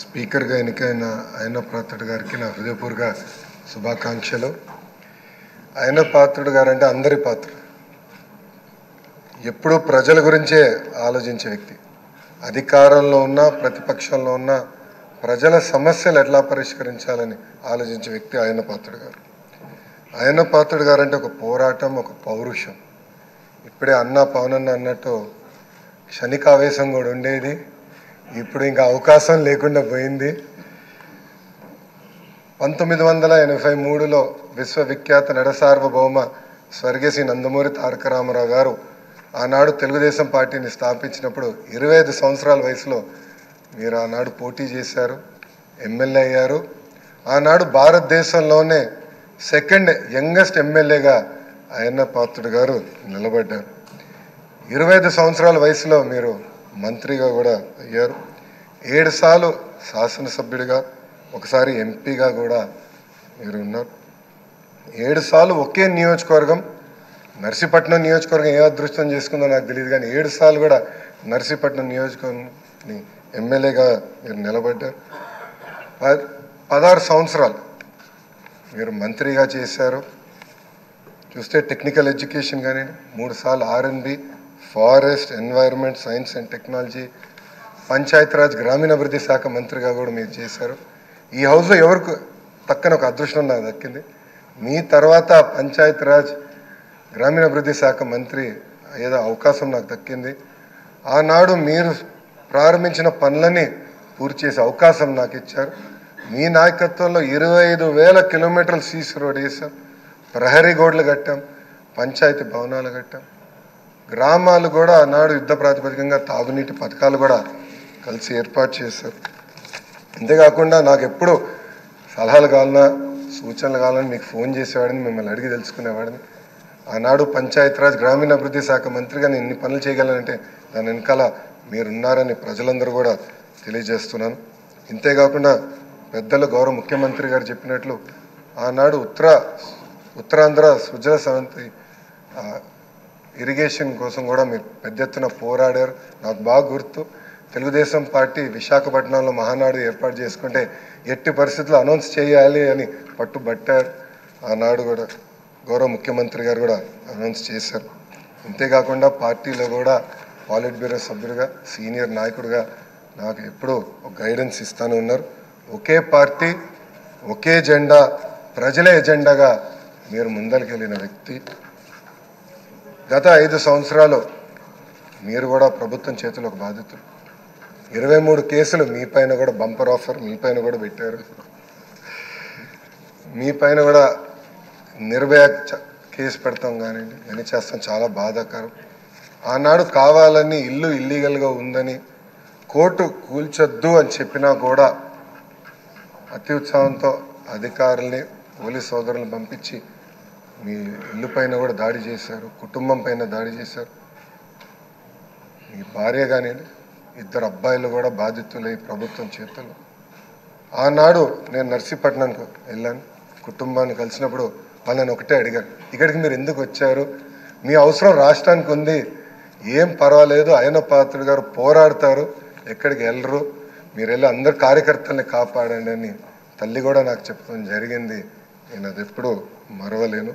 స్పీకర్గా ఎన్నికైన అయ్యన్న పాత్రుడు గారికి నా హృదయపూర్వక శుభాకాంక్షలు. అయ్యన్న పాత్రుడు గారు అంటే అందరి పాత్రుడు, ఎప్పుడూ ప్రజల గురించే ఆలోచించే వ్యక్తి. అధికారంలో ఉన్న ప్రతిపక్షంలో ఉన్న ప్రజల సమస్యలు ఎట్లా పరిష్కరించాలని ఆలోచించే వ్యక్తి అయ్యన్న పాత్రుడు గారు. అయ్యన్న పాత్రుడు గారు అంటే ఒక పోరాటం, ఒక పౌరుషం. ఇప్పుడే పవనన్న అన్నట్టు క్షణికావేశం కూడా ఉండేది, ఇప్పుడు ఇంకా అవకాశం లేకుండా పోయింది. 1983లో విశ్వవిఖ్యాత నడసార్వభౌమ స్వర్గీయ నందమూరి తారక రామారావు గారు ఆనాడు తెలుగుదేశం పార్టీని స్థాపించినప్పుడు 25 సంవత్సరాల వయసులో మీరు ఆనాడు పోటీ చేశారు, ఎమ్మెల్యే అయ్యారు. ఆనాడు భారతదేశంలోనే సెకండ్ యంగెస్ట్ ఎమ్మెల్యేగా అయ్యన్న పాత్రుడు గారు నిలబడ్డారు. 25 సంవత్సరాల వయసులో మీరు మంత్రిగా కూడా అయ్యారు. 7 సార్లు శాసనసభ్యుడిగా, ఒకసారి ఎంపీగా కూడా మీరు ఉన్నారు. 7 సార్లు ఒకే నియోజకవర్గం, నర్సీపట్నం నియోజకవర్గం ఏ అదృష్టం చేసుకుందో నాకు తెలియదు, కానీ 7 సార్లు కూడా నర్సీపట్నం నియోజకవర్గం ఎమ్మెల్యేగా మీరు నిలబడ్డారు. 16 సంవత్సరాలు మీరు మంత్రిగా చేశారు. చూస్తే టెక్నికల్ ఎడ్యుకేషన్ కానీ 3 సార్లు R&B, forest, environment, science and technology, Panchayati Raj గ్రామీణాభివృద్ధి శాఖ మంత్రిగా కూడా మీరు చేశారు. ఈ హౌస్లో ఎవరికి తక్కన ఒక అదృష్టం నాకు దక్కింది. మీ తర్వాత పంచాయతీరాజ్ గ్రామీణాభివృద్ధి శాఖ మంత్రి ఏదో అవకాశం నాకు దక్కింది. ఆనాడు మీరు ప్రారంభించిన పనులని పూర్తి చేసే అవకాశం నాకు ఇచ్చారు. మీ నాయకత్వంలో 25,000 కిలోమీటర్లు సీసీ రోడ్ వేసాం, ప్రహరీ గోడలు కట్టాం, పంచాయతీ భవనాలు కట్టాం. గ్రామాలు కూడా ఆనాడు యుద్ధ ప్రాతిపదికంగా తాగునీటి పథకాలు కూడా కలిసి ఏర్పాటు చేశారు. అంతేకాకుండా నాకు ఎప్పుడు సలహాలు కావాలన్నా, సూచనలు కావాలని మీకు ఫోన్ చేసేవాడిని, మిమ్మల్ని అడిగి తెలుసుకునేవాడిని. ఆనాడు పంచాయతీరాజ్ గ్రామీణాభివృద్ధి శాఖ మంత్రిగా నేను ఇన్ని పనులు చేయగలనంటే దాని వెనకాల మీరున్నారని ప్రజలందరూ కూడా తెలియజేస్తున్నాను. ఇంతేకాకుండా పెద్దలు గౌరవ ముఖ్యమంత్రి గారు చెప్పినట్లు ఆనాడు ఉత్తరాంధ్ర సుజల సవంతి ఇరిగేషన్ కోసం కూడా మీరు పెద్ద ఎత్తున పోరాడారు. నాకు బాగా గుర్తు, తెలుగుదేశం పార్టీ విశాఖపట్నంలో మహానాడు ఏర్పాటు చేసుకుంటే ఎట్టి పరిస్థితుల్లో అనౌన్స్ చేయాలి అని పట్టుబట్టారు. ఆనాడు కూడా గౌరవ ముఖ్యమంత్రి గారు కూడా అనౌన్స్ చేశారు. అంతేకాకుండా పార్టీలో కూడా పాలిట్ బ్యూరో సభ్యుడిగా, సీనియర్ నాయకుడిగా నాకు ఎప్పుడూ ఒక గైడెన్స్ ఇస్తూనే ఉన్నారు. ఒకే పార్టీ, ఒకే జెండా, ప్రజలే ఎజెండాగా మీరు ముందరికెళ్ళిన వ్యక్తి. గత 5 సంవత్సరాలు మీరు కూడా ప్రభుత్వం చేతిలో ఒక బాధితులు. 23 కేసులు మీ పైన కూడా, బంపర్ ఆఫర్ మీ పైన కూడా పెట్టారు. మీ పైన కూడా నిర్భయ కేసు పెడతాం కానివ్వండి, అని చేస్తాం, చాలా బాధాకరం. ఆనాడు కావాలని ఇల్లు ఇల్లీగల్గా ఉందని కోర్టు కూల్చొద్దు అని చెప్పినా కూడా అతి ఉత్సాహంతో అధికారుల్ని, పోలీస్ సోదరులను పంపించి మీ ఇల్లు పైన కూడా దాడి చేశారు, కుటుంబం పైన దాడి చేశారు. మీ భార్య కానీ 2 అబ్బాయిలు కూడా బాధితులై ప్రభుత్వం చేతుల్లో. ఆనాడు నేను నర్సీపట్నంకు వెళ్ళాను, కుటుంబాన్ని కలిసినప్పుడు వాళ్ళని ఒకటే అడిగాను, ఇక్కడికి మీరు ఎందుకు వచ్చారు? మీ అవసరం రాష్ట్రానికి ఉంది, ఏం పర్వాలేదు, అయ్యన్న పాత్రుడు గారు పోరాడతారు, ఎక్కడికి వెళ్ళరు, మీరు వెళ్ళి అందరు కార్యకర్తల్ని కాపాడండి అని తల్లి కూడా నాకు చెప్పడం జరిగింది. నేను అది ఎప్పుడూ మరవలేను.